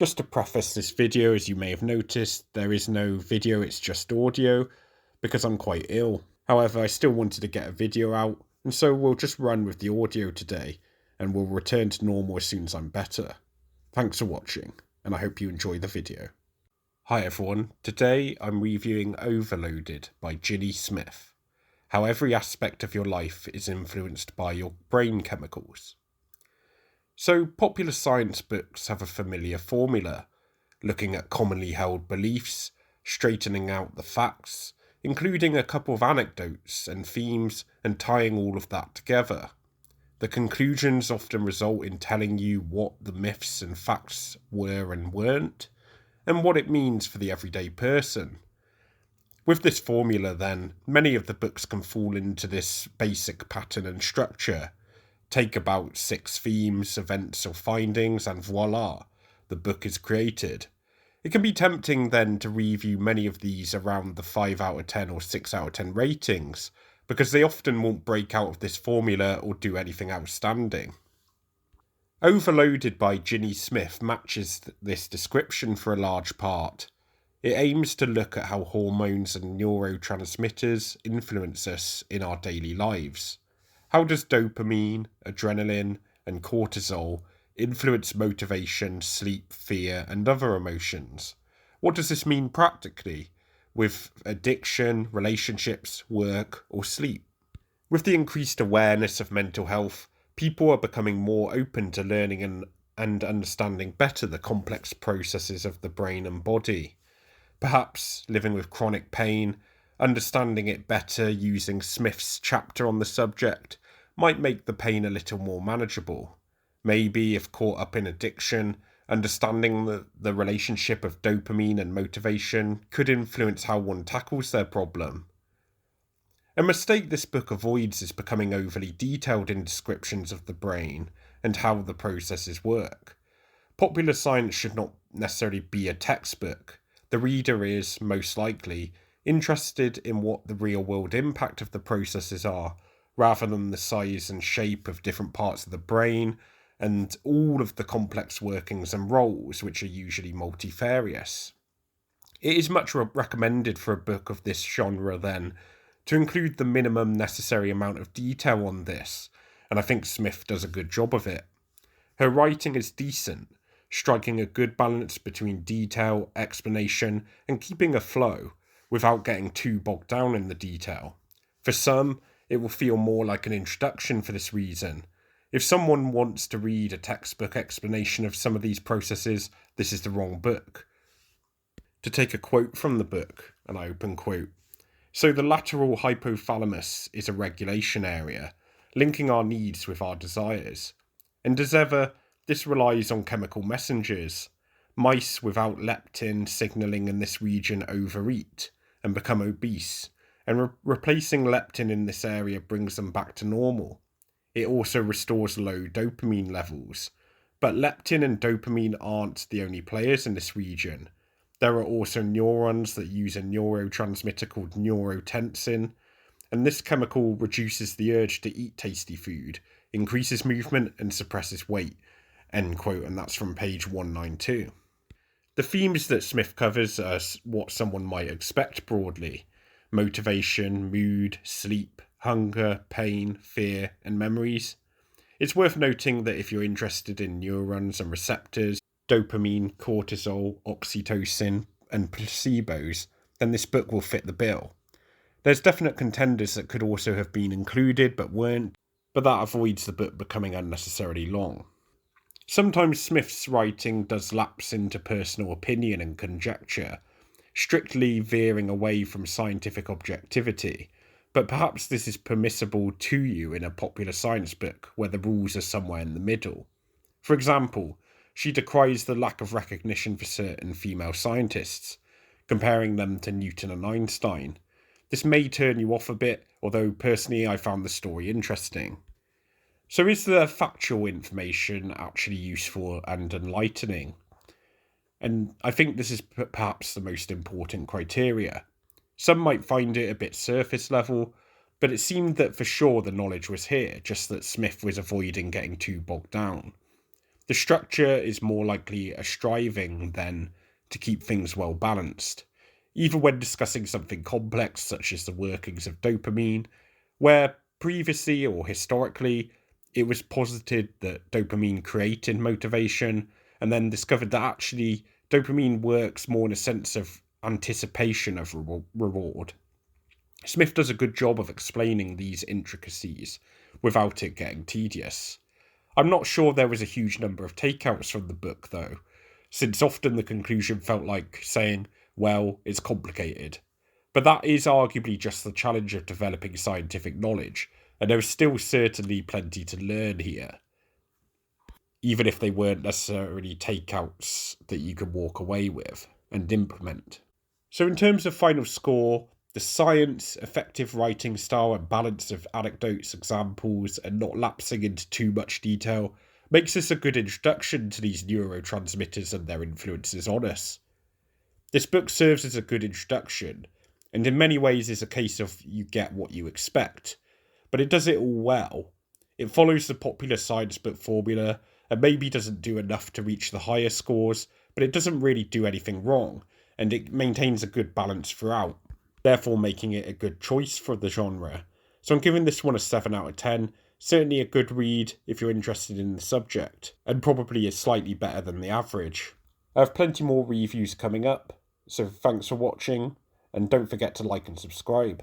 Just to preface this video, as you may have noticed, there is no video, it's just audio, because I'm quite ill. However, I still wanted to get a video out, and so we'll just run with the audio today, and we'll return to normal as soon as I'm better. Thanks for watching, and I hope you enjoy the video. Hi everyone, today I'm reviewing Overloaded by Ginny Smith. How every aspect of your life is influenced by your brain chemicals. So, popular science books have a familiar formula, looking at commonly held beliefs, straightening out the facts, including a couple of anecdotes and themes, and tying all of that together. The conclusions often result in telling you what the myths and facts were and weren't, and what it means for the everyday person. With this formula, then, many of the books can fall into this basic pattern and structure. Take about 6 themes, events or findings, and voila, the book is created. It can be tempting then to review many of these around the 5 out of 10 or 6 out of 10 ratings, because they often won't break out of this formula or do anything outstanding. Overloaded by Ginny Smith matches this description for a large part. It aims to look at how hormones and neurotransmitters influence us in our daily lives. How does dopamine, adrenaline, and cortisol influence motivation, sleep, fear, and other emotions? What does this mean practically with addiction, relationships, work, or sleep? With the increased awareness of mental health, people are becoming more open to learning and understanding better the complex processes of the brain and body. Perhaps living with chronic pain, understanding it better using Smith's chapter on the subject might make the pain a little more manageable. Maybe, if caught up in addiction, understanding the relationship of dopamine and motivation could influence how one tackles their problem. A mistake this book avoids is becoming overly detailed in descriptions of the brain and how the processes work. Popular science should not necessarily be a textbook. The reader is, most likely, interested in what the real-world impact of the processes are, rather than the size and shape of different parts of the brain and all of the complex workings and roles, which are usually multifarious. It is much recommended for a book of this genre, then, to include the minimum necessary amount of detail on this, and I think Smith does a good job of it. Her writing is decent, striking a good balance between detail, explanation, and keeping a flow, without getting too bogged down in the detail. For some, it will feel more like an introduction for this reason. If someone wants to read a textbook explanation of some of these processes, this is the wrong book. To take a quote from the book, and I open quote, "So the lateral hypothalamus is a regulation area, linking our needs with our desires. And as ever, this relies on chemical messengers. Mice without leptin signalling in this region overeat and become obese, and replacing leptin in this area brings them back to normal. It also restores low dopamine levels. But leptin and dopamine aren't the only players in this region. There are also neurons that use a neurotransmitter called neurotensin, and this chemical reduces the urge to eat tasty food, increases movement, and suppresses weight." End quote, and that's from page 192. The themes that Smith covers are what someone might expect broadly: motivation, mood, sleep, hunger, pain, fear, and memories. It's worth noting that if you're interested in neurons and receptors, dopamine, cortisol, oxytocin, and placebos, then this book will fit the bill. There's definite contenders that could also have been included but weren't, but that avoids the book becoming unnecessarily long. Sometimes Smith's writing does lapse into personal opinion and conjecture, strictly veering away from scientific objectivity, but perhaps this is permissible to you in a popular science book where the rules are somewhere in the middle. For example, she decries the lack of recognition for certain female scientists, comparing them to Newton and Einstein. This may turn you off a bit, although personally I found the story interesting. So is the factual information actually useful and enlightening? And I think this is perhaps the most important criteria. Some might find it a bit surface level, but it seemed that for sure the knowledge was here, just that Smith was avoiding getting too bogged down. The structure is more likely a striving then to keep things well balanced, even when discussing something complex such as the workings of dopamine, where previously or historically it was posited that dopamine created motivation, and then discovered that actually dopamine works more in a sense of anticipation of reward. Smith does a good job of explaining these intricacies without it getting tedious. I'm not sure there was a huge number of takeouts from the book, though, since often the conclusion felt like saying, well, it's complicated. But that is arguably just the challenge of developing scientific knowledge, and there is still certainly plenty to learn here, even if they weren't necessarily takeouts that you could walk away with and implement. So in terms of final score, the science, effective writing style and balance of anecdotes, examples, and not lapsing into too much detail makes this a good introduction to these neurotransmitters and their influences on us. This book serves as a good introduction, and in many ways is a case of you get what you expect, but it does it all well. It follows the popular science book formula, and maybe doesn't do enough to reach the higher scores, but it doesn't really do anything wrong, and it maintains a good balance throughout, therefore making it a good choice for the genre. So I'm giving this one a 7 out of 10, certainly a good read if you're interested in the subject, and probably is slightly better than the average. I have plenty more reviews coming up, so thanks for watching, and don't forget to like and subscribe.